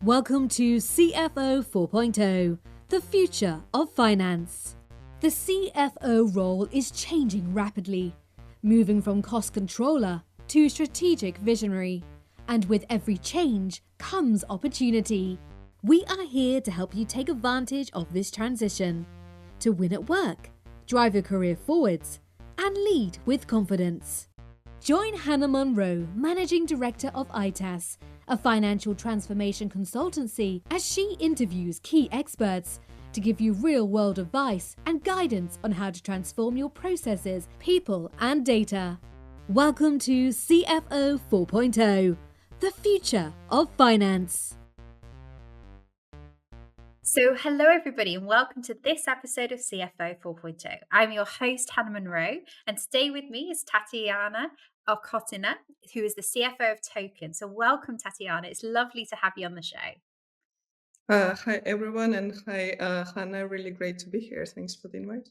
Welcome to CFO 4.0, the future of finance. The CFO role is changing rapidly, moving from cost controller to strategic visionary. And with every change comes opportunity. We are here to help you take advantage of this transition, to win at work, drive your career forwards, and lead with confidence. Join Hannah Munro, Managing Director of ITAS, a financial transformation consultancy, as she interviews key experts to give you real-world advice and guidance on how to transform your processes, people, and data. Welcome to CFO 4.0, the future of finance. So hello everybody and welcome to this episode of CFO 4.0. I'm your host Hannah Munro, and today with me is Tatiana Okhotina, who is the CFO of Token. So welcome Tatiana, it's lovely to have you on the show. Hi everyone, and hi Hannah, really great to be here. Thanks for the invite.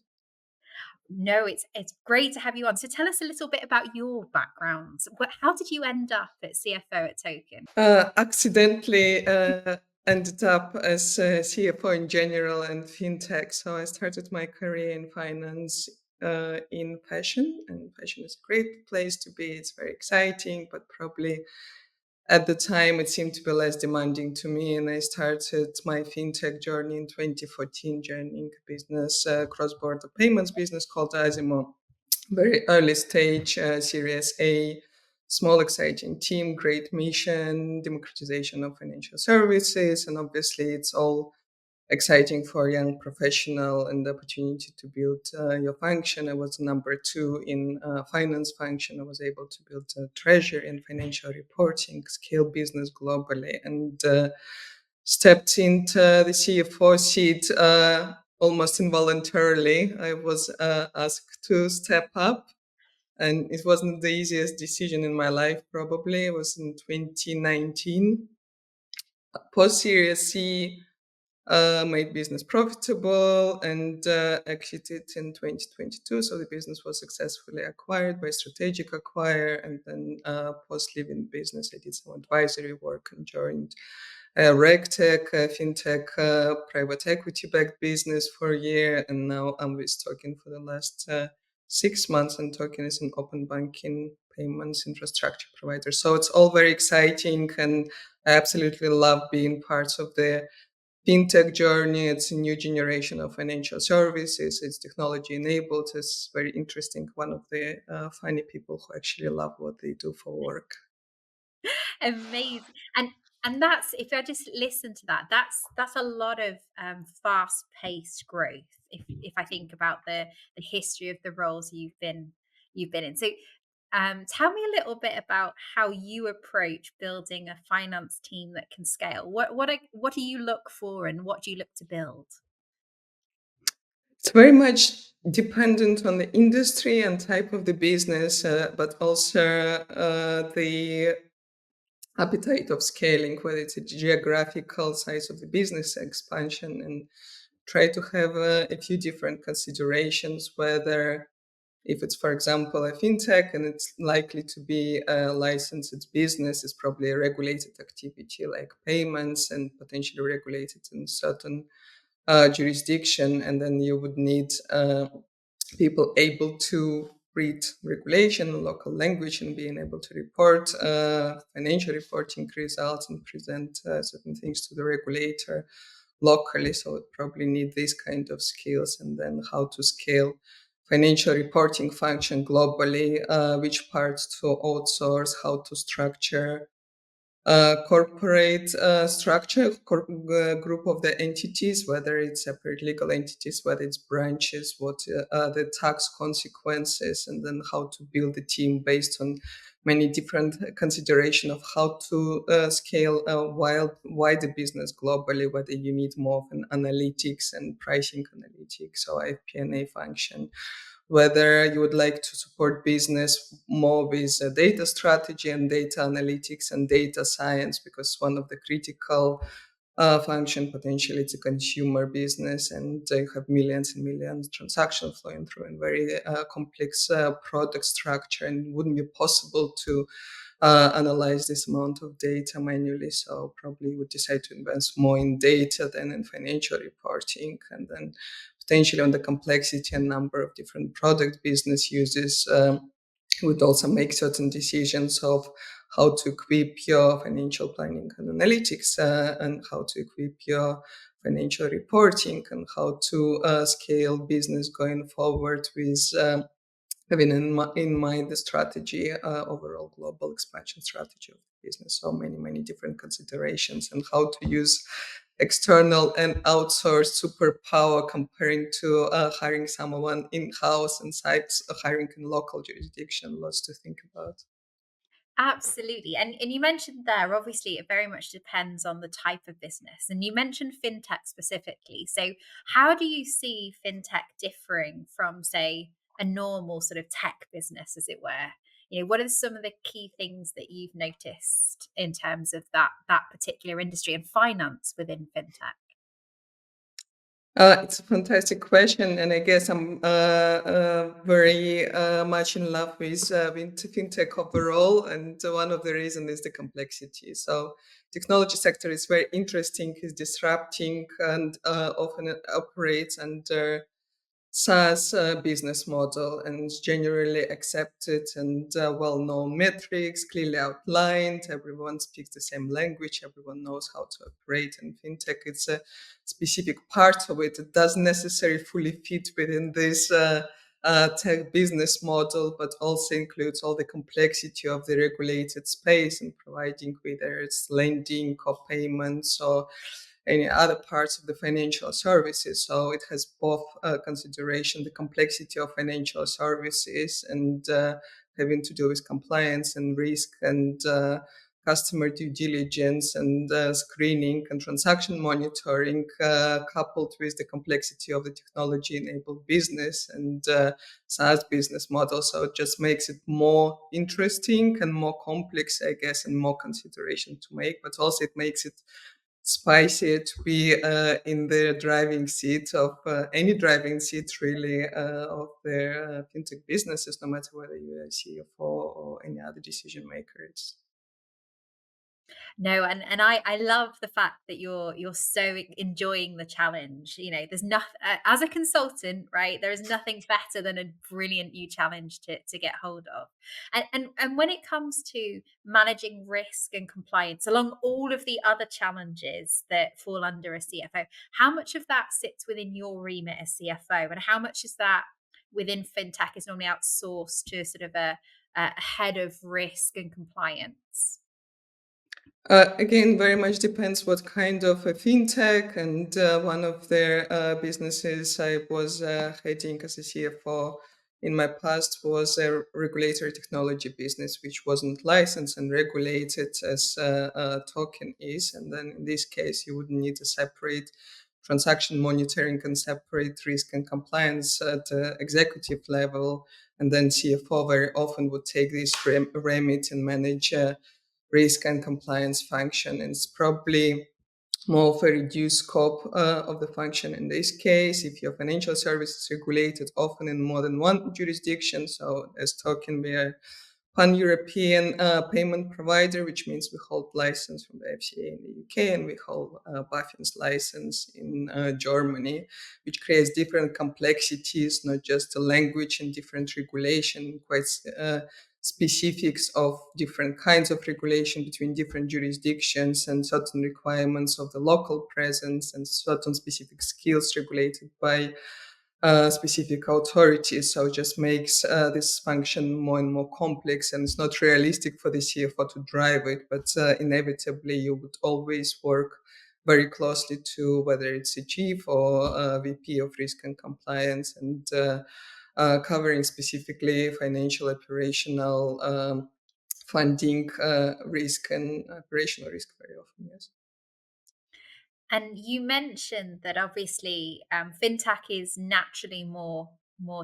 No, it's great to have you on. So tell us a little bit about your background. How did you end up at CFO at Token? Accidentally ended up as a CFO in general and FinTech. So I started my career in finance in fashion, and fashion is a great place to be. It's very exciting, but probably at the time it seemed to be less demanding to me. And I started my FinTech journey in 2014, joining a business, cross-border payments business called Azimo. Very early stage, Series A, small exciting team, great mission, democratization of financial services, and obviously it's all exciting for a young professional and the opportunity to build your function. I was number 2 in finance function. I was able to build treasury and financial reporting, scale business globally, and stepped into the CFO seat almost involuntarily. I was asked to step up, and it wasn't the easiest decision in my life, probably. It was in 2019. Post Series C, made business profitable, and exited in 2022. So the business was successfully acquired by strategic acquirer. And then post leaving business, I did some advisory work and joined RegTech, FinTech, private equity-backed business for a year. And now I'm with Token for the last 6 months, and Token is an open banking payments infrastructure provider. So it's all very exciting, and I absolutely love being part of the FinTech journey. It's a new generation of financial services. It's technology enabled. It's very interesting. One of the funny people who actually love what they do for work. Amazing. And that's, if I just listen to that, that's a lot of fast paced growth. If I think about the history of the roles you've been in. So tell me a little bit about how you approach building a finance team that can scale. What do you look for, and what do you look to build? It's very much dependent on the industry and type of the business, but also the appetite of scaling, whether it's a geographical size of the business expansion, and try to have a few different considerations, whether if it's, for example, a fintech and it's likely to be a licensed business, it's probably a regulated activity like payments and potentially regulated in certain jurisdiction. And then you would need people able to read regulation in local language and being able to report financial reporting results and present certain things to the regulator locally. So it probably need these kind of skills. And then how to scale financial reporting function globally, which parts to outsource, how to structure corporate structure, group of the entities, whether it's separate legal entities, whether it's branches, what are the tax consequences, and then how to build a team based on many different consideration of how to scale a wider business globally, whether you need more of an analytics and pricing analytics or FP&A function, whether you would like to support business more with data strategy and data analytics and data science, because one of the critical function potentially it's a consumer business, and you have millions and millions transactions flowing through and very complex product structure, and it wouldn't be possible to analyze this amount of data manually. So probably would decide to invest more in data than in financial reporting, and then potentially on the complexity and number of different product business uses. Would also make certain decisions of how to equip your financial planning and analytics, and how to equip your financial reporting, and how to scale business going forward with having in mind the strategy, overall global expansion strategy of the business. So many different considerations, and how to use external and outsourced superpower comparing to hiring someone in-house and sites hiring in local jurisdiction. Lots to think about. Absolutely. And you mentioned there, obviously, it very much depends on the type of business. And you mentioned fintech specifically. So, how do you see fintech differing from, say, a normal sort of tech business, as it were? What are some of the key things that you've noticed in terms of that particular industry and finance within fintech? It's a fantastic question, and I guess I'm very much in love with fintech overall. And one of the reasons is the complexity. So, technology sector is very interesting, is disrupting, and often it operates under SaaS business model, and it's generally accepted and well-known metrics, clearly outlined. Everyone speaks the same language. Everyone knows how to operate. And fintech, it's a specific part of it. It doesn't necessarily fully fit within this tech business model, but also includes all the complexity of the regulated space and providing, whether it's lending or payments or any other parts of the financial services. So it has both consideration, the complexity of financial services, and having to do with compliance and risk and customer due diligence and screening and transaction monitoring, coupled with the complexity of the technology-enabled business and SaaS business model. So it just makes it more interesting and more complex, I guess, and more consideration to make. But also it makes it spicy to be in the driving seat of any driving seat, really, of their fintech businesses, no matter whether you're a CFO or any other decision makers. No, and I love the fact that you're so enjoying the challenge. There's nothing, as a consultant, right? There is nothing better than a brilliant new challenge to get hold of. And when it comes to managing risk and compliance along all of the other challenges that fall under a CFO, how much of that sits within your remit as CFO, and how much is that within fintech is normally outsourced to sort of a head of risk and compliance? Again, very much depends what kind of a fintech, and one of their businesses I was heading as a CFO in my past was a regulatory technology business, which wasn't licensed and regulated as Token is. And then in this case, you would need a separate transaction monitoring and separate risk and compliance at executive level. And then CFO very often would take this remit and manage risk and compliance function. And it's probably more of a reduced scope of the function in this case. If your financial service is regulated often in more than one jurisdiction, so as Token, we are pan-European payment provider, which means we hold license from the FCA in the UK, and we hold BaFin's license in Germany, which creates different complexities, not just the language and different regulation, quite specifics of different kinds of regulation between different jurisdictions, and certain requirements of the local presence, and certain specific skills regulated by specific authorities. So it just makes this function more and more complex, and it's not realistic for the CFO to drive it, but inevitably you would always work very closely to whether it's a chief or a VP of risk and compliance, and covering specifically financial, operational, funding risk, and operational risk very often, yes. And you mentioned that obviously fintech is naturally more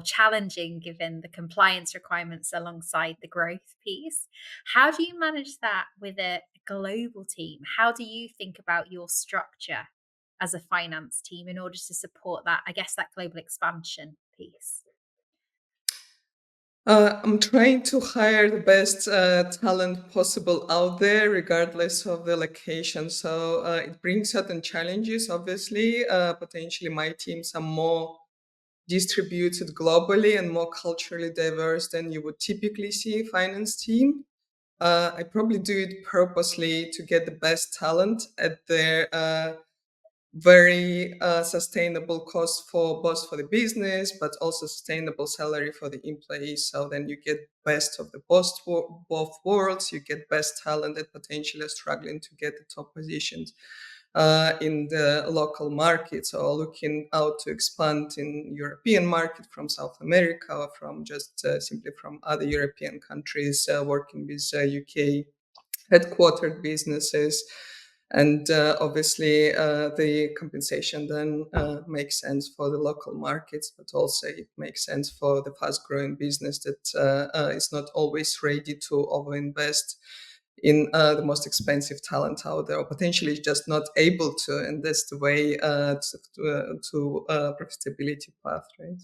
challenging given the compliance requirements alongside the growth piece. How do you manage that with a global team? How do you think about your structure as a finance team in order to support that, I guess, that global expansion piece? I'm trying to hire the best talent possible out there, regardless of the location. So it brings certain challenges, obviously. Potentially, my teams are more distributed globally and more culturally diverse than you would typically see a finance team. I probably do it purposely to get the best talent at their very sustainable cost for both for the business, but also sustainable salary for the employees. So then you get best of the both worlds. You get best talent that potentially are struggling to get the top positions in the local market. So looking out to expand in European market from South America or from just simply from other European countries, working with UK headquartered businesses. And obviously, the compensation then makes sense for the local markets, but also it makes sense for the fast growing business that is not always ready to overinvest in the most expensive talent out there, or potentially just not able to. And that's the way to profitability path, right?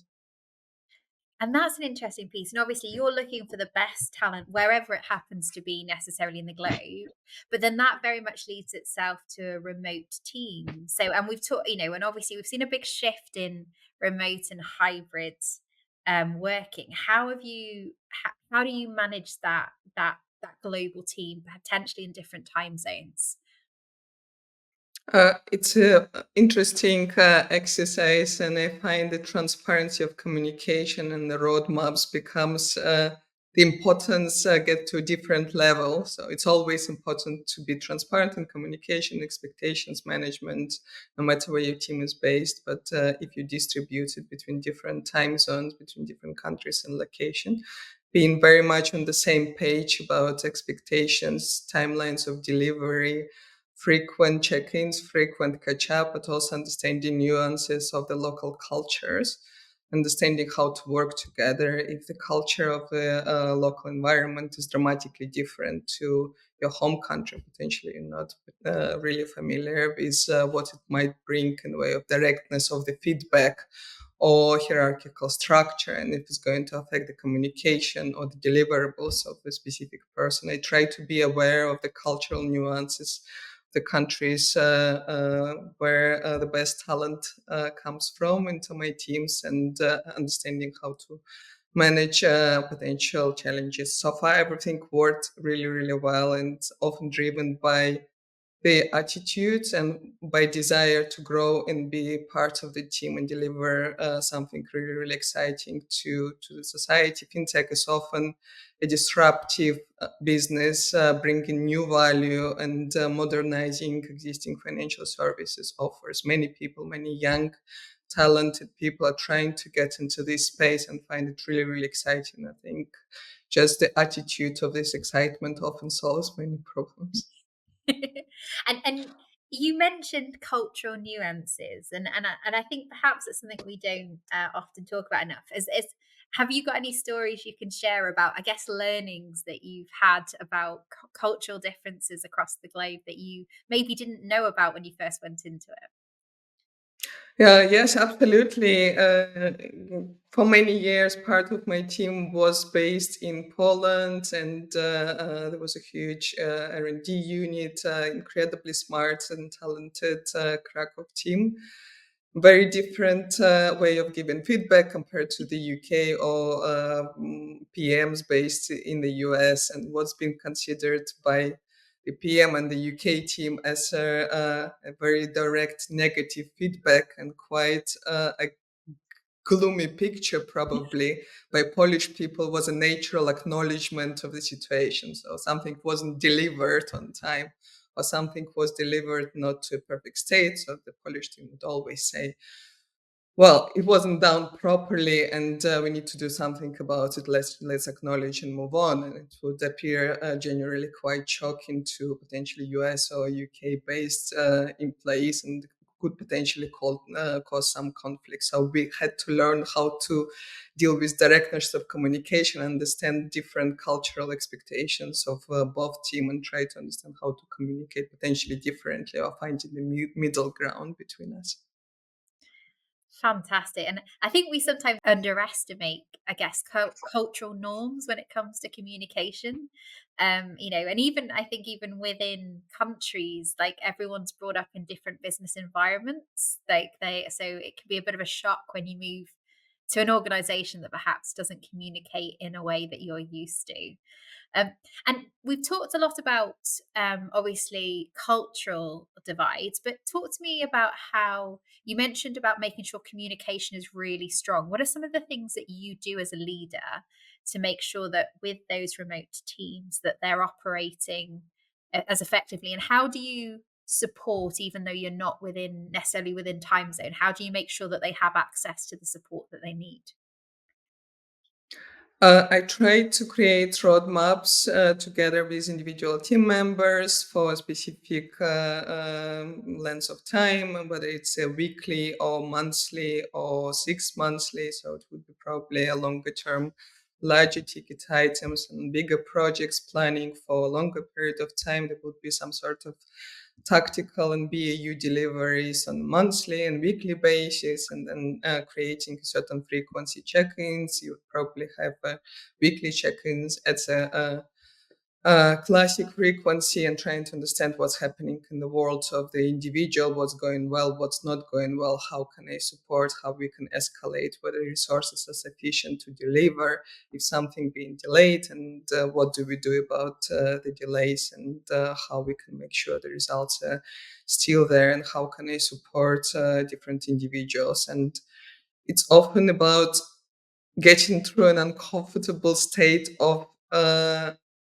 And that's an interesting piece. And obviously, you're looking for the best talent wherever it happens to be necessarily in the globe. But then that very much leads itself to a remote team. So, and we've taught, and obviously we've seen a big shift in remote and hybrid working. How do you manage that global team potentially in different time zones? It's a interesting exercise, and I find the transparency of communication and the roadmaps becomes the importance get to a different level. So it's always important to be transparent in communication, expectations management, no matter where your team is based. But if you distribute it between different time zones, between different countries and location, being very much on the same page about expectations, timelines of delivery, frequent check-ins, frequent catch-up, but also understanding nuances of the local cultures, understanding how to work together. If the culture of the local environment is dramatically different to your home country, potentially you're not really familiar with what it might bring in the way of directness of the feedback or hierarchical structure, and if it's going to affect the communication or the deliverables of a specific person. I try to be aware of the cultural nuances, the countries where the best talent comes from into my teams, and understanding how to manage potential challenges. So far, everything worked really, really well, and often driven by the attitudes and by desire to grow and be part of the team and deliver something really, really exciting to the society. FinTech is often a disruptive business, bringing new value and modernizing existing financial services offers. Many people, many young, talented people are trying to get into this space and find it really, really exciting. I think just the attitude of this excitement often solves many problems. And you mentioned cultural nuances, and I think perhaps it's something we don't often talk about enough. Is Have you got any stories you can share about, I guess, learnings that you've had about cultural differences across the globe that you maybe didn't know about when you first went into it? Yeah, yes, absolutely. For many years, part of my team was based in Poland, and there was a huge R&D unit, incredibly smart and talented Krakow team. Very different way of giving feedback compared to the UK or PMs based in the US, and what's been considered by the PM and the UK team as a very direct negative feedback and quite a gloomy picture probably by Polish people was a natural acknowledgement of the situation. So something wasn't delivered on time or something was delivered not to a perfect state. So the Polish team would always say, well, it wasn't done properly, and we need to do something about it. Let's acknowledge and move on. And it would appear generally quite shocking to potentially US or UK based employees, and could potentially cause some conflict. So we had to learn how to deal with directness of communication, understand different cultural expectations of both team, and try to understand how to communicate potentially differently or finding the middle ground between us. Fantastic. And I think we sometimes underestimate, I guess, cultural norms when it comes to communication. And even I think even within countries, like everyone's brought up in different business environments. So it can be a bit of a shock when you move to an organization that perhaps doesn't communicate in a way that you're used to. Um, and we've talked a lot about obviously cultural divides, but talk to me about how you mentioned about making sure communication is really strong. What are some of the things that you do as a leader to make sure that with those remote teams that they're operating as effectively? And how do you support, even though you're not necessarily within time zone? How do you make sure that they have access to the support that they need? I try to create roadmaps together with individual team members for a specific length of time, whether it's a weekly or monthly or 6 monthly. So it would be probably a longer term, larger ticket items and bigger projects planning for a longer period of time. There would be some sort of tactical and BAU deliveries on monthly and weekly basis, and then creating a certain frequency check-ins. You would probably have weekly check-ins at a classic frequency, and trying to understand what's happening in the world of the individual, what's going well, what's not going well, how can I support, how we can escalate, whether resources are sufficient to deliver, if something being delayed, and what do we do about the delays, and how we can make sure the results are still there, and how can I support different individuals. And it's often about getting through an uncomfortable state of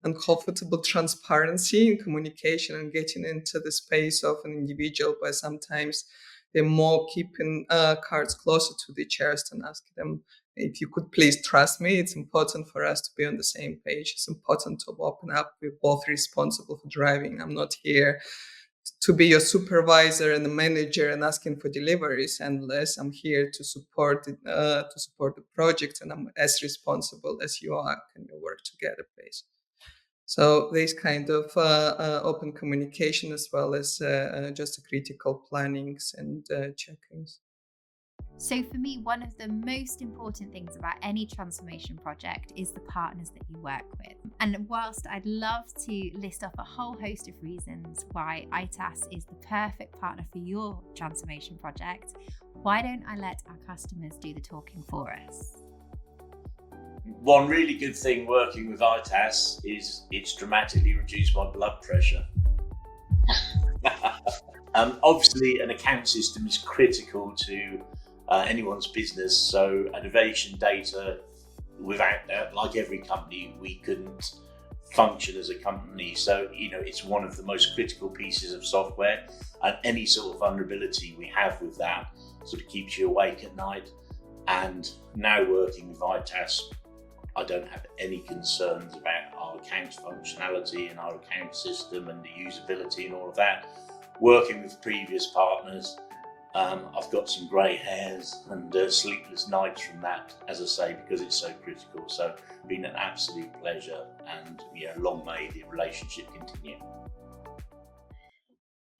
uncomfortable transparency in communication, and getting into the space of an individual where sometimes they're more keeping cards closer to the chest and asking them, if you could please trust me, it's important for us to be on the same page. It's important to open up. We're both responsible for driving. I'm not here to be your supervisor and the manager and asking for deliveries, unless I'm here to support the project, and I'm as responsible as you are. Can we work together, please? So there's kind of open communication, as well as just critical plannings and check-ins. So, for me, one of the most important things about any transformation project is the partners that you work with. And whilst I'd love to list off a whole host of reasons why ITAS is the perfect partner for your transformation project, why don't I let our customers do the talking for us? One really good thing working with ITAS is it's dramatically reduced my blood pressure. Obviously, an account system is critical to anyone's business. So innovation data, without that, like every company, we couldn't function as a company. So, it's one of the most critical pieces of software, and any sort of vulnerability we have with that sort of keeps you awake at night. And now working with ITAS, I don't have any concerns about our accounts functionality and our account system and the usability and all of that. Working with previous partners, I've got some grey hairs and sleepless nights from that, as I say, because it's so critical. So it's been an absolute pleasure, and long may the relationship continue.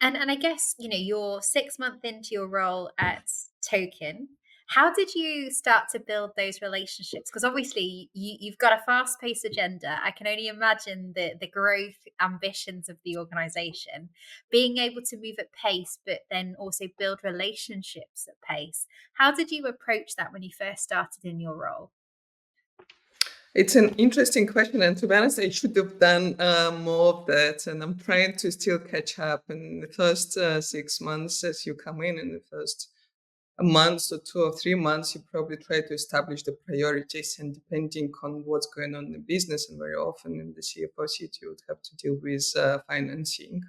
And I guess, you're 6 months into your role at Token. How did you start to build those relationships? Because obviously you've got a fast-paced agenda. I can only imagine the growth ambitions of the organization, being able to move at pace, but then also build relationships at pace. How did you approach that when you first started in your role? It's an interesting question, and to be honest, I should have done more of that, and I'm trying to still catch up. In the first 6 months, as you come in the first a month or 2 or 3 months, you probably try to establish the priorities, and depending on what's going on in the business, and very often in the CFO seat, you would have to deal with financing,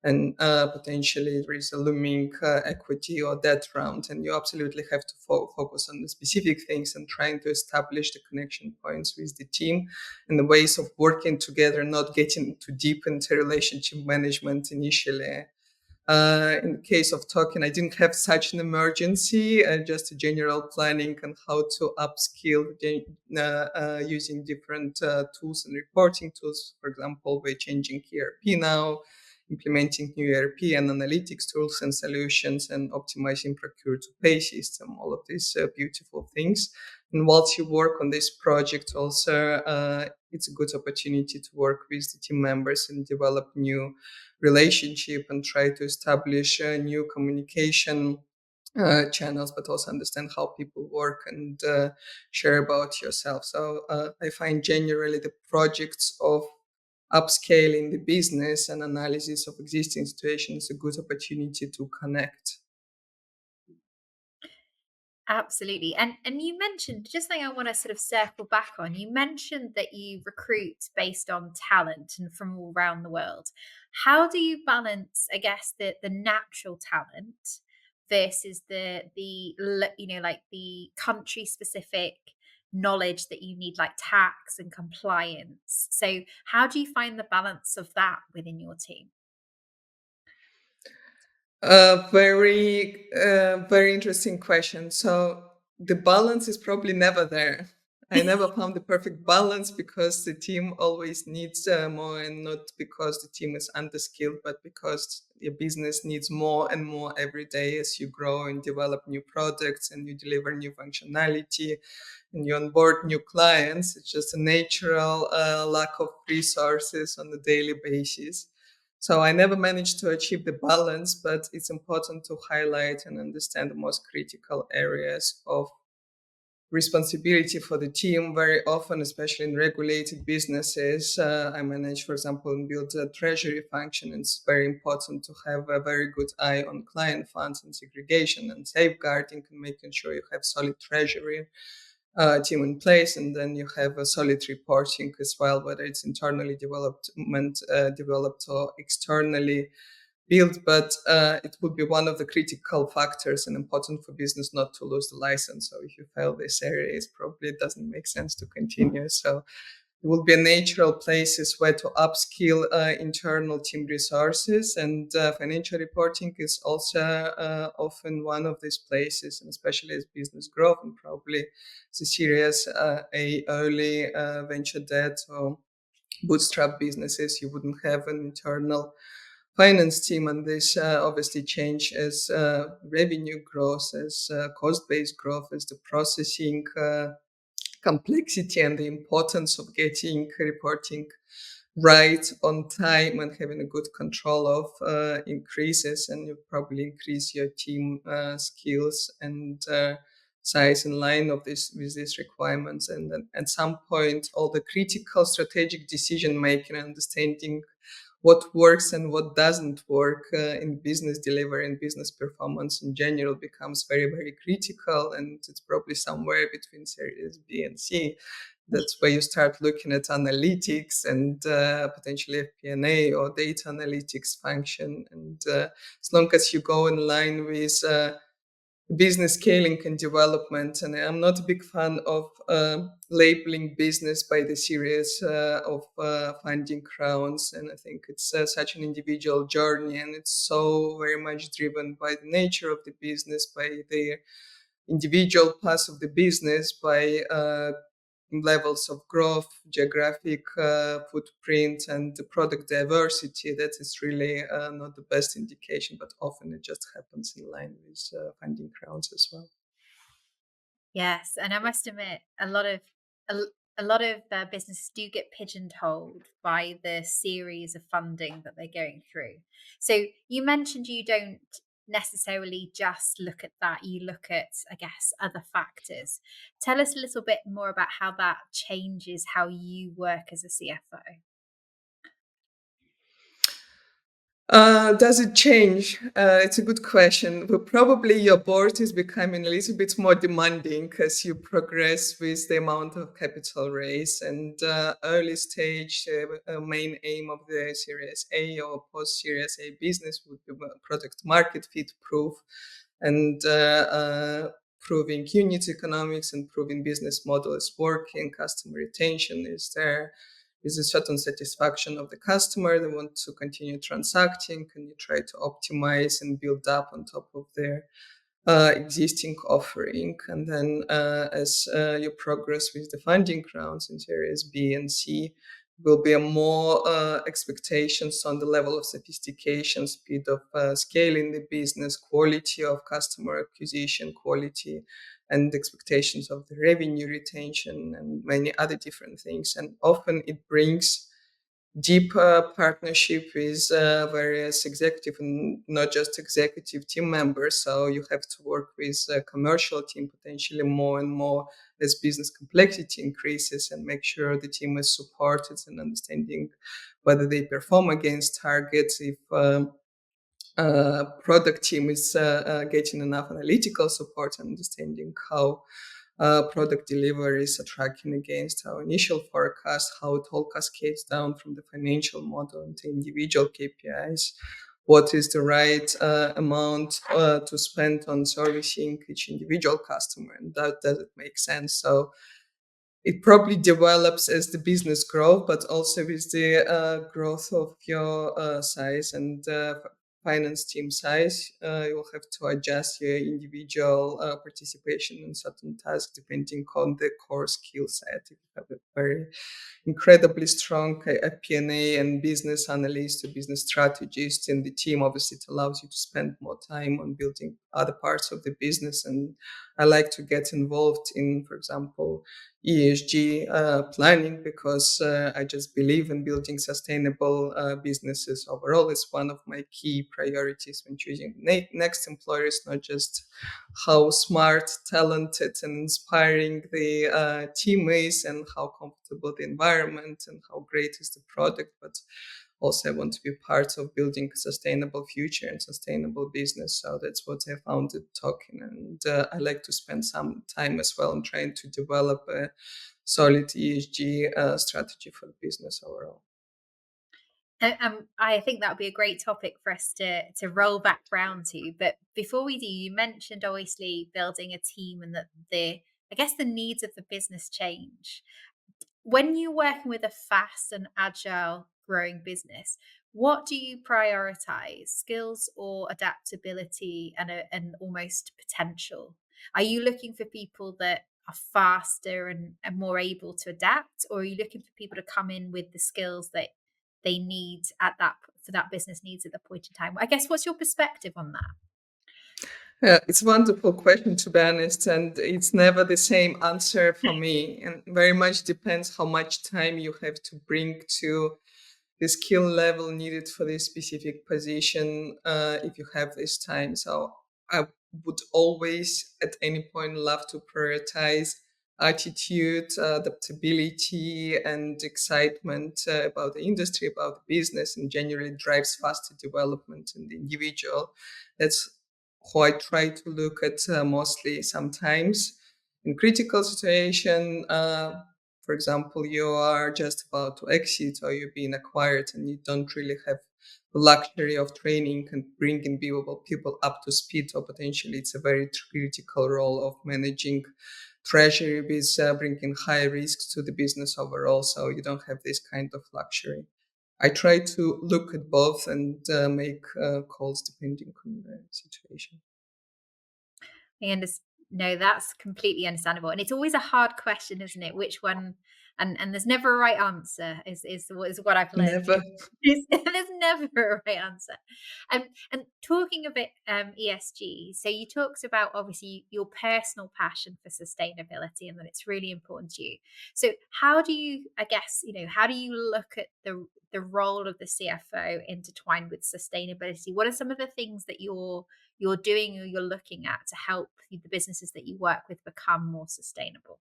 and potentially there is a looming equity or debt round, and you absolutely have to focus on the specific things and trying to establish the connection points with the team and the ways of working together, not getting too deep into relationship management initially. In the case of Token, I didn't have such an emergency, just a general planning on how to upskill using different tools and reporting tools. For example, we're changing ERP now. implementing new ERP and analytics tools and solutions, and optimizing procure-to-pay system, all of these beautiful things. And whilst you work on this project also, it's a good opportunity to work with the team members and develop new relationship and try to establish new communication channels, but also understand how people work and share about yourself. So I find generally the projects of upscaling the business and analysis of existing situations a good opportunity to connect. Absolutely. And you mentioned just something I want to sort of circle back on. You mentioned that you recruit based on talent and from all around the world. How do you balance, I guess, the natural talent versus like the country specific knowledge that you need, like tax and compliance? So how do you find the balance of that within your team? Very interesting question. So the balance is probably never there. I never found the perfect balance because the team always needs more, and not because the team is underskilled, but because your business needs more and more every day as you grow and develop new products and you deliver new functionality and you onboard new clients. It's just a natural lack of resources on a daily basis. So I never managed to achieve the balance, but it's important to highlight and understand the most critical areas of responsibility for the team. Very often, especially in regulated businesses, I manage, for example, and build a treasury function. It's very important to have a very good eye on client funds and segregation and safeguarding and making sure you have solid treasury team in place, and then you have a solid reporting as well, whether it's internally developed or externally built. But it would be one of the critical factors and important for business not to lose the license. So if you fail this area, it probably doesn't make sense to continue. So it will be a natural places where to upskill internal team resources, and financial reporting is also often one of these places, and especially as business growth and probably the serious a early venture debt or bootstrap businesses, you wouldn't have an internal finance team, and this obviously change as revenue growth, as cost base growth, as the processing complexity and the importance of getting reporting right on time and having a good control of increases, and you probably increase your team skills and size in line of this with these requirements. And then at some point, all the critical strategic decision making and understanding what works and what doesn't work in business delivery and business performance in general becomes very, very critical. And it's probably somewhere between series B and C. That's where you start looking at analytics and potentially FP&A or data analytics function. And as long as you go in line with business scaling and development. And I'm not a big fan of labeling business by the series of funding rounds. And I think it's such an individual journey, and it's so very much driven by the nature of the business, by the individual parts of the business, by levels of growth, geographic footprint, and the product diversity. That is really not the best indication, but often it just happens in line with funding rounds as well. Yes, and I must admit, a, a lot of businesses do get pigeonholed by the series of funding that they're going through. So you mentioned you don't necessarily just look at that; you look at, I guess, other factors. Tell us a little bit more about how that changes how you work as a CFO. Does it change? It's a good question. Well, probably your board is becoming a little bit more demanding as you progress with the amount of capital raise, and early stage main aim of the Series A or post Series A business would be product market fit proof, and proving unit economics and proving business model is working, customer retention is there, is a certain satisfaction of the customer. They want to continue transacting, and you try to optimize and build up on top of their existing offering. And then as you progress with the funding rounds in Series B and C, will be a more expectations on the level of sophistication, speed of scaling the business, quality of customer acquisition, quality and expectations of the revenue retention, and many other different things. And often it brings deep partnership with various executive and not just executive team members. So you have to work with a commercial team potentially more and more as business complexity increases, and make sure the team is supported and understanding whether they perform against targets, if product team is getting enough analytical support and understanding how product deliveries are tracking against our initial forecast, how it all cascades down from the financial model into individual KPIs, what is the right amount to spend on servicing each individual customer, and does it make sense? So it probably develops as the business grows, but also with the growth of your size and finance team size. You will have to adjust your individual participation in certain tasks depending on the core skill set. If you have a very incredibly strong FP&A and business analyst or business strategist in the team, obviously it allows you to spend more time on building other parts of the business. And I like to get involved in, for example, ESG planning, because I just believe in building sustainable businesses overall. It's one of my key priorities when choosing next employers, not just how smart, talented, and inspiring the team is, and how comfortable the environment and how great is the product, but also I want to be part of building a sustainable future and sustainable business. So that's what I founded Token. And I like to spend some time as well in trying to develop a solid ESG strategy for the business overall. I think that would be a great topic for us to roll back round to. But before we do, you mentioned obviously building a team and that I guess the needs of the business change. When you're working with a fast and agile growing business, what do you prioritize, skills or adaptability and almost potential? Are you looking for people that are faster and more able to adapt, or are you looking for people to come in with the skills that they need for that business needs at the point in time? I guess, what's your perspective on that? Yeah, it's a wonderful question, to be honest, and it's never the same answer for me, and very much depends how much time you have to bring to the skill level needed for this specific position, if you have this time. So I would always, at any point, love to prioritize attitude, adaptability, and excitement about the industry, about the business, and generally drives faster development in the individual. That's who I try to look at mostly. Sometimes in critical situation, for example, you are just about to exit or you're being acquired and you don't really have the luxury of training and bringing people up to speed, or potentially it's a very critical role of managing treasury with bringing high risks to the business overall. So you don't have this kind of luxury. I try to look at both and make calls depending on the situation. No, that's completely understandable, and it's always a hard question, isn't it? Which one? And there's never a right answer. Is what I've learned. Never. There's never a right answer. And talking a bit ESG, so you talked about obviously your personal passion for sustainability and that it's really important to you. So how do you, I guess, how do you look at the role of the CFO intertwined with sustainability? What are some of the things that you're doing or you're looking at to help the businesses that you work with become more sustainable?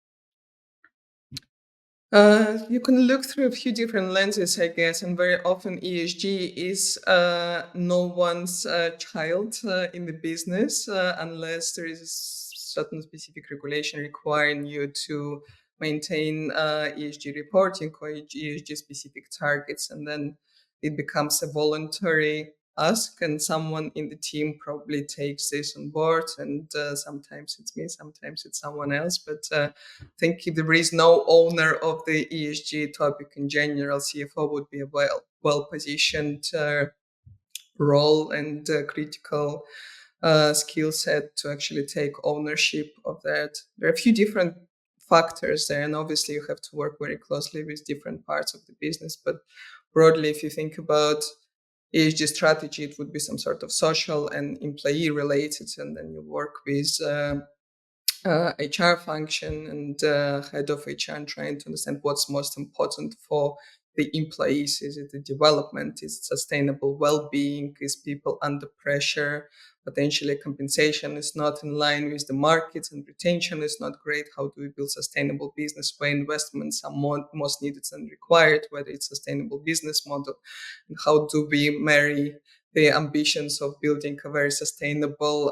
You can look through a few different lenses, I guess, and very often ESG is no one's child in the business, unless there is a certain specific regulation requiring you to maintain ESG reporting or ESG specific targets, and then it becomes a voluntary ask, and someone in the team probably takes this on board, and sometimes it's me, sometimes it's someone else, but I think if there is no owner of the ESG topic in general, CFO would be a well-positioned role and critical skill set to actually take ownership of that. There are a few different factors there, and obviously you have to work very closely with different parts of the business. But broadly, if you think about ESG strategy, it would be some sort of social and employee related, and then you work with HR function and head of HR and trying to understand what's most important for the employees. Is it the development? Is it sustainable well-being? Is people under pressure? Potentially compensation is not in line with the markets and retention is not great. How do we build sustainable business where investments are most needed and required, whether it's sustainable business model? And how do we marry the ambitions of building a very sustainable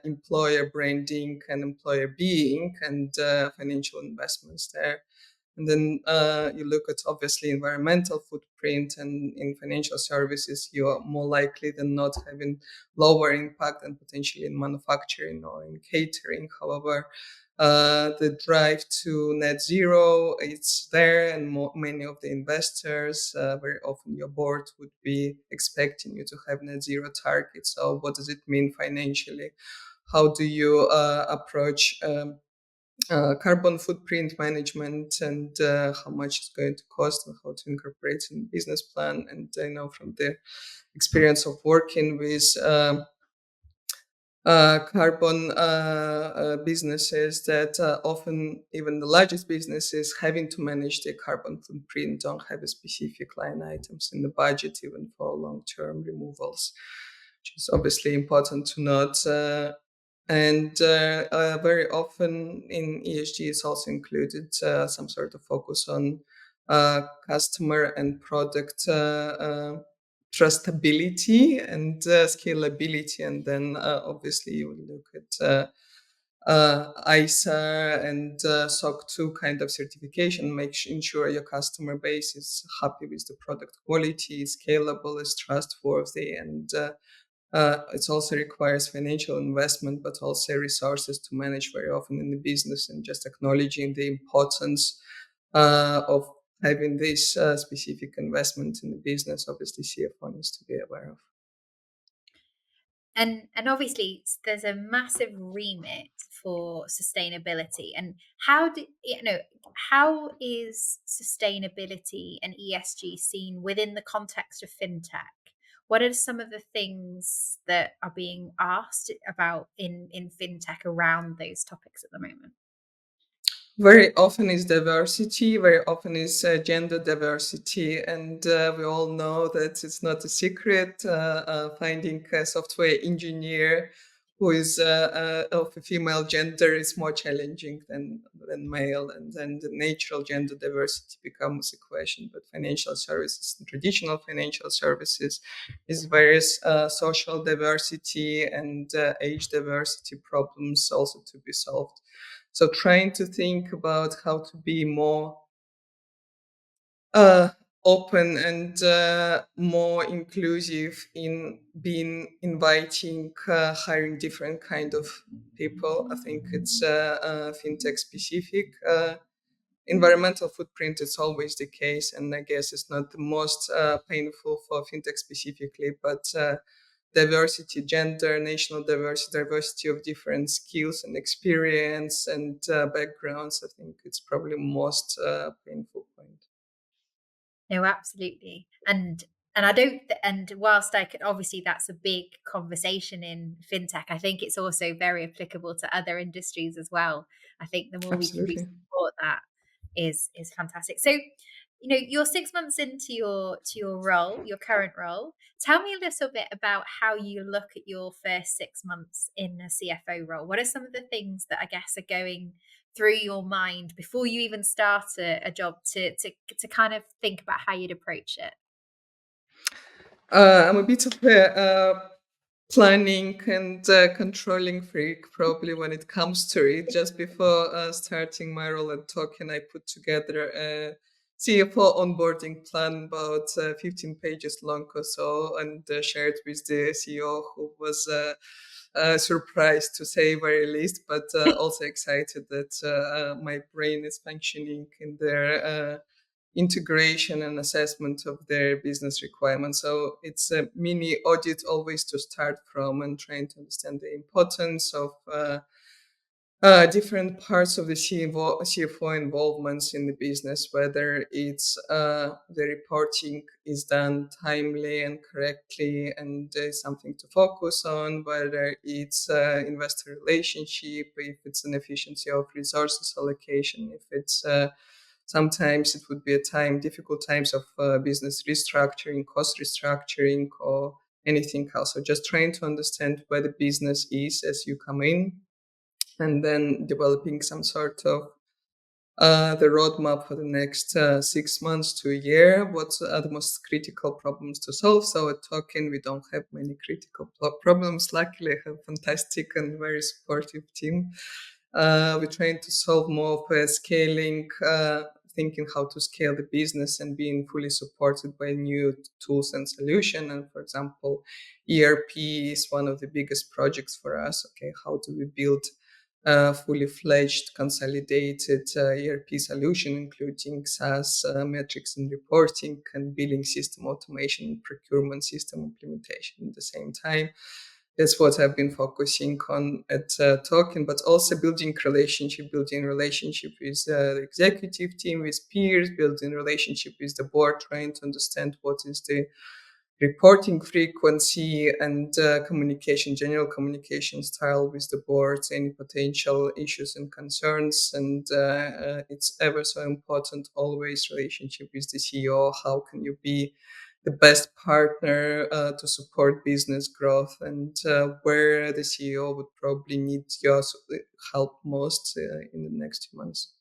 employer branding and employer being and financial investments there. And then you look at obviously environmental footprint, and in financial services, you are more likely than not having lower impact than potentially in manufacturing or in catering. However, the drive to net zero, it's there, and many of the investors, very often your board would be expecting you to have net zero targets. So what does it mean financially? How do you approach carbon footprint management, and how much it's going to cost and how to incorporate in business plan? And I know from the experience of working with carbon businesses that often even the largest businesses having to manage their carbon footprint don't have a specific line items in the budget even for long-term removals, which is obviously important to note. And very often in ESG is also included some sort of focus on customer and product trustability and scalability. And then obviously you will look at ISA and SOC 2 kind of certification, ensure your customer base is happy with the product quality, is scalable, is trustworthy, and it also requires financial investment, but also resources to manage very often in the business, and just acknowledging the importance of having this specific investment in the business. Obviously, CFO needs to be aware of. And obviously there's a massive remit for sustainability. And how is sustainability and ESG seen within the context of FinTech? What are some of the things that are being asked about in FinTech around those topics at the moment? Very often is diversity, very often is gender diversity, and we all know that it's not a secret. Finding a software engineer who is of a female gender is more challenging than male, and then the natural gender diversity becomes a question. But financial services, traditional financial services, is various social diversity and age diversity problems also to be solved. So trying to think about how to be more open and more inclusive in inviting, hiring different kind of people. I think it's FinTech specific. Environmental footprint is always the case, and I guess it's not the most painful for FinTech specifically, but diversity, gender, national diversity of different skills and experience and backgrounds. I think it's probably most painful point. No, absolutely. And I don't, and whilst I could, obviously that's a big conversation in FinTech, I think it's also very applicable to other industries as well. I think the more Absolutely. we can support that is fantastic. So, you're 6 months into your role, your current role. Tell me a little bit about how you look at your first 6 months in a CFO role. What are some of the things that I guess are going through your mind before you even start a job to kind of think about how you'd approach it? I'm a bit of a planning and controlling freak, probably when it comes to it. Just before starting my role at Token, I put together a CFO onboarding plan, about 15 pages long or so, and shared with the CEO, who was surprised, to say very least, but also excited that my brain is functioning in their integration and assessment of their business requirements. So it's a mini audit always to start from, and trying to understand the importance of different parts of the CFO involvements in the business, whether it's the reporting is done timely and correctly and there's something to focus on, whether it's investor relationship, if it's an efficiency of resources allocation, if it's sometimes it would be difficult times of business restructuring, cost restructuring, or anything else. So just trying to understand where the business is as you come in, and then developing some sort of the roadmap for the next 6 months to a year. What are the most critical problems to solve? So at Token, we don't have many critical problems. Luckily, I have a fantastic and very supportive team. We're trying to solve more of a scaling, thinking how to scale the business and being fully supported by new tools and solution. And for example, ERP is one of the biggest projects for us. Okay, how do we build fully fledged consolidated ERP solution, including SaaS metrics and reporting and billing system automation, procurement system implementation at the same time. That's what I've been focusing on at Token, but also building relationship with the executive team, with peers, building relationship with the board, trying to understand what is the reporting frequency and general communication style with the boards, any potential issues and concerns. And it's ever so important always relationship with the CEO. How can you be the best partner to support business growth, and where the CEO would probably need your help most in the next 2 months.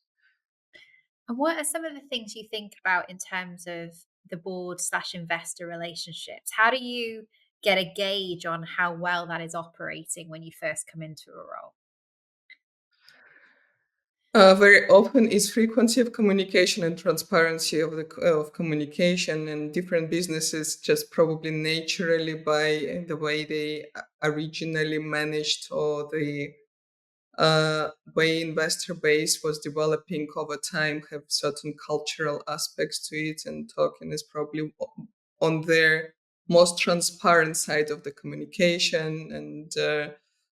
And what are some of the things you think about in terms of the board/investor relationships? How do you get a gauge on how well that is operating when you first come into a role? Very often is frequency of communication and transparency of communication, and different businesses just probably naturally by the way they originally managed, or the way investor base was developing over time, have certain cultural aspects to it, and Token is probably on their most transparent side of the communication. And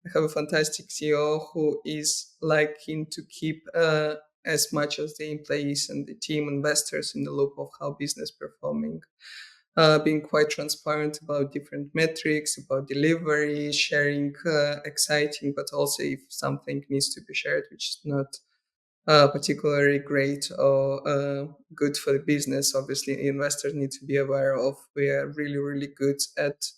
I have a fantastic CEO who is liking to keep as much as the employees and the team investors in the loop of how business performing, being quite transparent about different metrics, about delivery, sharing exciting, but also if something needs to be shared, which is not particularly great or good for the business. Obviously, investors need to be aware of. We are really, really good at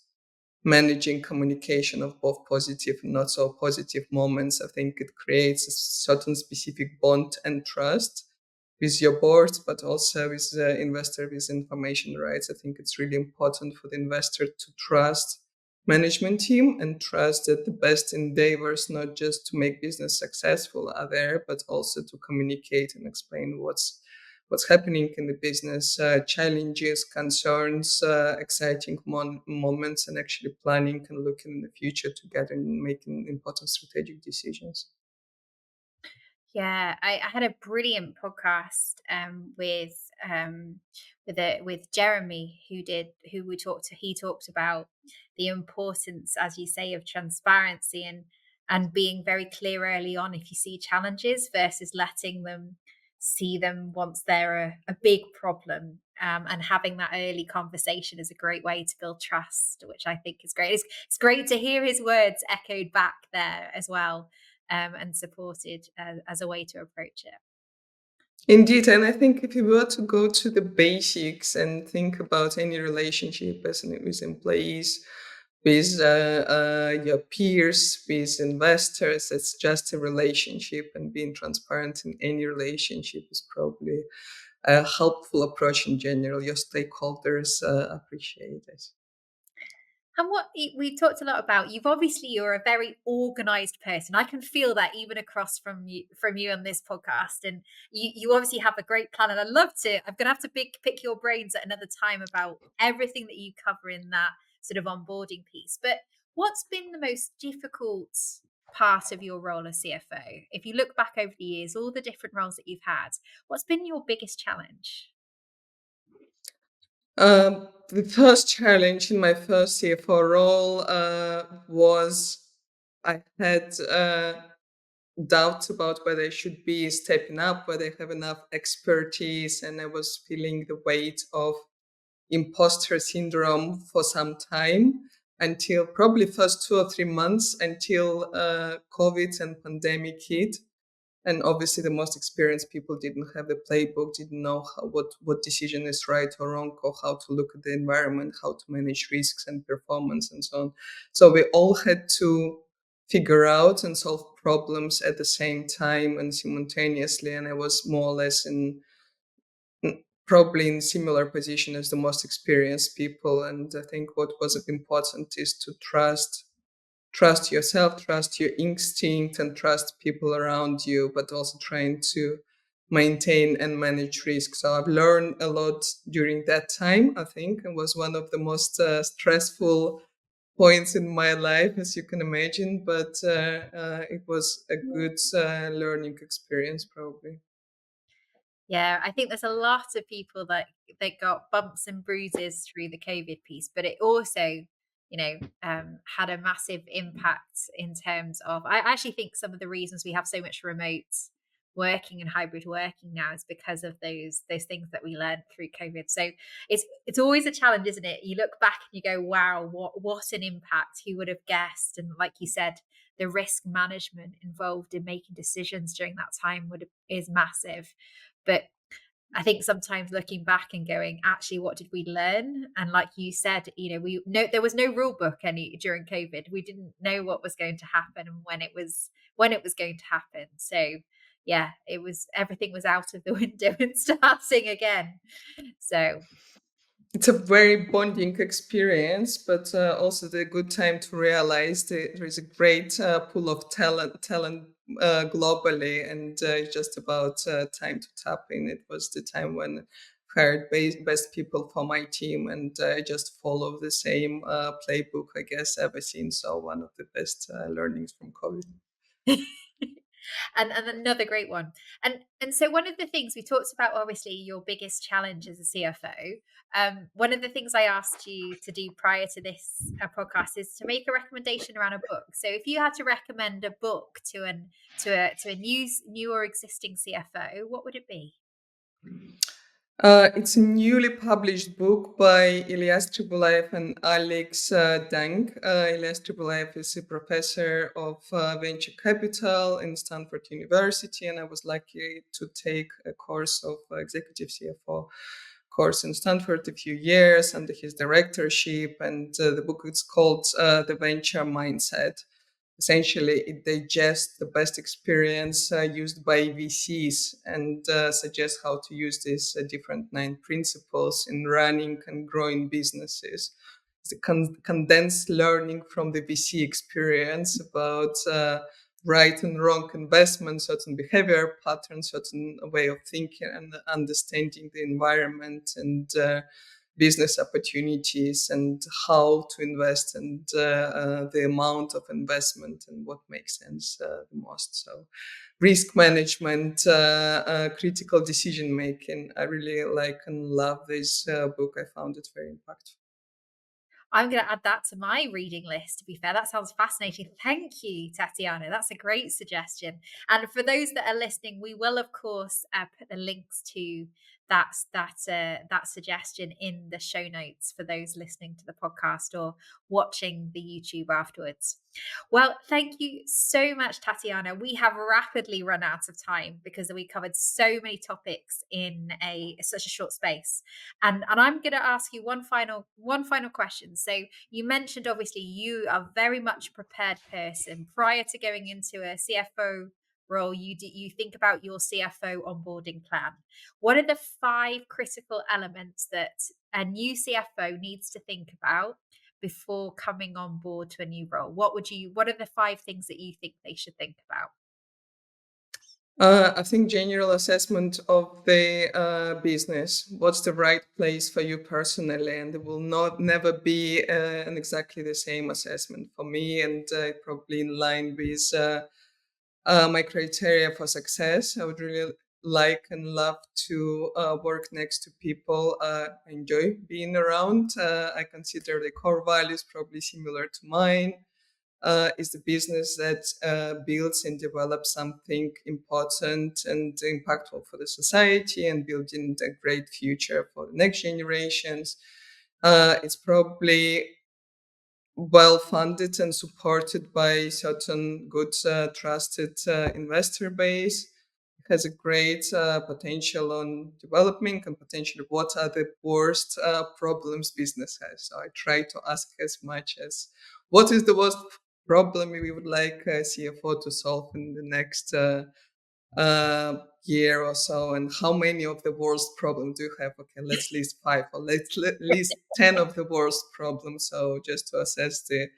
managing communication of both positive and not so positive moments. I think it creates a certain specific bond and trust with your board, but also with the investor with information rights. I think it's really important for the investor to trust management team and trust that the best endeavors, not just to make business successful, are there, but also to communicate and explain what's happening in the business, challenges, concerns, exciting moments, and actually planning and looking in the future together and making important strategic decisions. Yeah, I had a brilliant podcast with Jeremy he talked about the importance, as you say, of transparency and being very clear early on if you see challenges versus letting them see them once they're a big problem. And having that early conversation is a great way to build trust, which I think is great. It's great to hear his words echoed back there as well, and supported as a way to approach it. Indeed, and I think if you were to go to the basics and think about any relationship as with employees, with your peers, with investors, it's just a relationship, and being transparent in any relationship is probably a helpful approach in general. Your stakeholders appreciate it. And what we talked a lot about, you're a very organized person. I can feel that even across from you on this podcast. And you obviously have a great plan. And I'm gonna have to pick your brains at another time about everything that you cover in that sort of onboarding piece. But what's been the most difficult part of your role as CFO? If you look back over the years, all the different roles that you've had, what's been your biggest challenge? The first challenge in my first CFO role was I had doubts about whether I should be stepping up, whether I have enough expertise, and I was feeling the weight of imposter syndrome for some time, until probably first 2 or 3 months, until COVID and pandemic hit. And obviously the most experienced people didn't have the playbook, didn't know what decision is right or wrong, or how to look at the environment, how to manage risks and performance and so on. So we all had to figure out and solve problems at the same time and simultaneously. And I was more or less probably in similar position as the most experienced people. And I think what was important is to trust yourself, trust your instinct, and trust people around you, but also trying to maintain and manage risk. So I've learned a lot during that time, I think, and was one of the most stressful points in my life, as you can imagine, but it was a good learning experience, probably. Yeah, I think there's a lot of people that got bumps and bruises through the COVID piece, but it also, had a massive impact in terms of. I actually think some of the reasons we have so much remote working and hybrid working now is because of those things that we learned through COVID. So it's always a challenge, isn't it? You look back and you go, wow, what an impact! Who would have guessed? And like you said, the risk management involved in making decisions during that time is massive. But I think sometimes looking back and going, actually, what did we learn? And like you said, there was no rule book during COVID. We didn't know what was going to happen and when it was going to happen. So yeah, everything was out of the window and starting again. So it's a very bonding experience, but also the good time to realize that there is a great pool of talent globally, and it's just about time to tap in. It was the time when I hired best people for my team, and I just follow the same playbook, I guess, ever since. So one of the best learnings from COVID. and another great one. And so one of the things we talked about, obviously, your biggest challenge as a CFO. One of the things I asked you to do prior to this podcast is to make a recommendation around a book. So if you had to recommend a book to a new or existing CFO, what would it be? It's a newly published book by Ilyas Tribulaev and Alex Dang. Ilyas Tribulaev is a professor of venture capital in Stanford University, and I was lucky to take a course of executive CFO course in Stanford a few years under his directorship. And the book is called The Venture Mindset. Essentially, it digests the best experience used by VCs and suggests how to use these different 9 principles in running and growing businesses. It's a condensed learning from the VC experience about right and wrong investment, certain behavior patterns, certain way of thinking and understanding the environment and business opportunities and how to invest and the amount of investment and what makes sense the most. So risk management, critical decision making. I really like and love this book. I found it very impactful. I'm going to add that to my reading list, to be fair. That sounds fascinating. Thank you, Tatiana. That's a great suggestion. And for those that are listening, we will, of course, put the links to that suggestion in the show notes for those listening to the podcast or watching the YouTube afterwards. Well, thank you so much, Tatiana. We have rapidly run out of time because we covered so many topics in such a short space. And I'm going to ask you one final question. So you mentioned, obviously, you are very much a prepared person. Prior to going into a CFO role, you think about your CFO onboarding plan. What are the 5 critical elements that a new CFO needs to think about before coming on board to a new role? What are the 5 things that you think they should think about? I think general assessment of the business. What's the right place for you personally? And it will never be an exactly the same assessment for me, and probably in line with my criteria for success. I would really like and love to work next to people I enjoy being around. I consider the core values probably similar to mine. is the business that builds and develops something important and impactful for the society and building a great future for the next generations. It's probably well funded and supported by certain good, trusted investor base. It has a great potential on developing and potentially what are the worst problems business has. So I try to ask as much as what is the worst problem we would like CFO to solve in the next year or so, and how many of the worst problems do you have? Okay, let's list 5 or let's list 10 of the worst problems. So just to assess the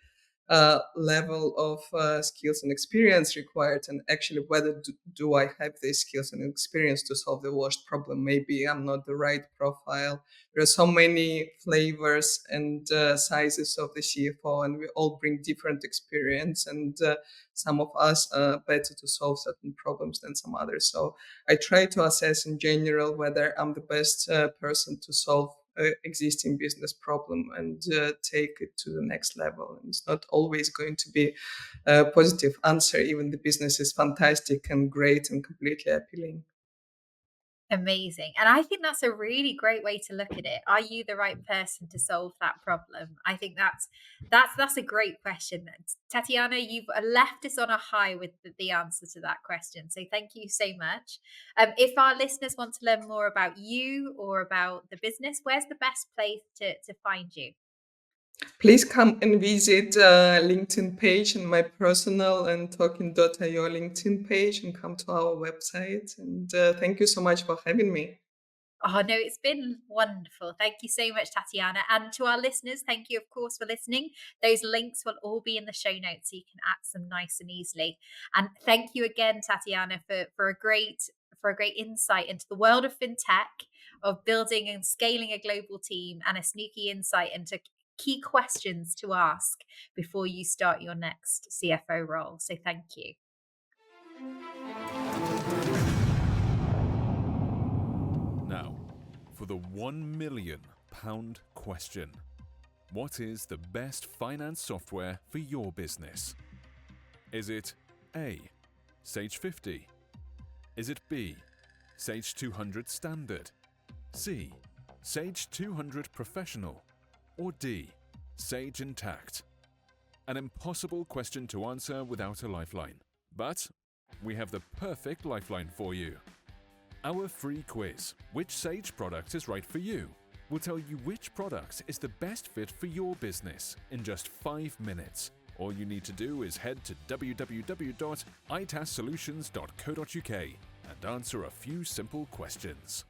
level of skills and experience required, and actually whether do I have these skills and experience to solve the worst problem. Maybe I'm not the right profile. There are so many flavors and sizes of the CFO, and we all bring different experience, and some of us are better to solve certain problems than some others. So I try to assess in general whether I'm the best person to solve existing business problem and take it to the next level. And it's not always going to be a positive answer, even the business is fantastic and great and completely appealing. Amazing. And I think that's a really great way to look at it. Are you the right person to solve that problem? I think that's a great question. Tatiana, you've left us on a high with the answer to that question. So thank you so much. If our listeners want to learn more about you or about the business, where's the best place to find you? Please come and visit LinkedIn page and my personal and Token.io LinkedIn page, and come to our website. And thank you so much for having me. Oh, no, it's been wonderful. Thank you so much, Tatiana. And to our listeners, thank you, of course, for listening. Those links will all be in the show notes so you can access them nice and easily. And thank you again, Tatiana, for a great insight into the world of FinTech, of building and scaling a global team, and a sneaky insight into key questions to ask before you start your next CFO role. So thank you. Now, for the £1 million question. What is the best finance software for your business? Is it A, Sage 50? Is it B, Sage 200 Standard? C, Sage 200 Professional? Or D, Sage Intact? An impossible question to answer without a lifeline. But we have the perfect lifeline for you. Our free quiz, Which Sage product is right for you? Will tell you which product is the best fit for your business in just 5 minutes. All you need to do is head to www.itassolutions.co.uk and answer a few simple questions.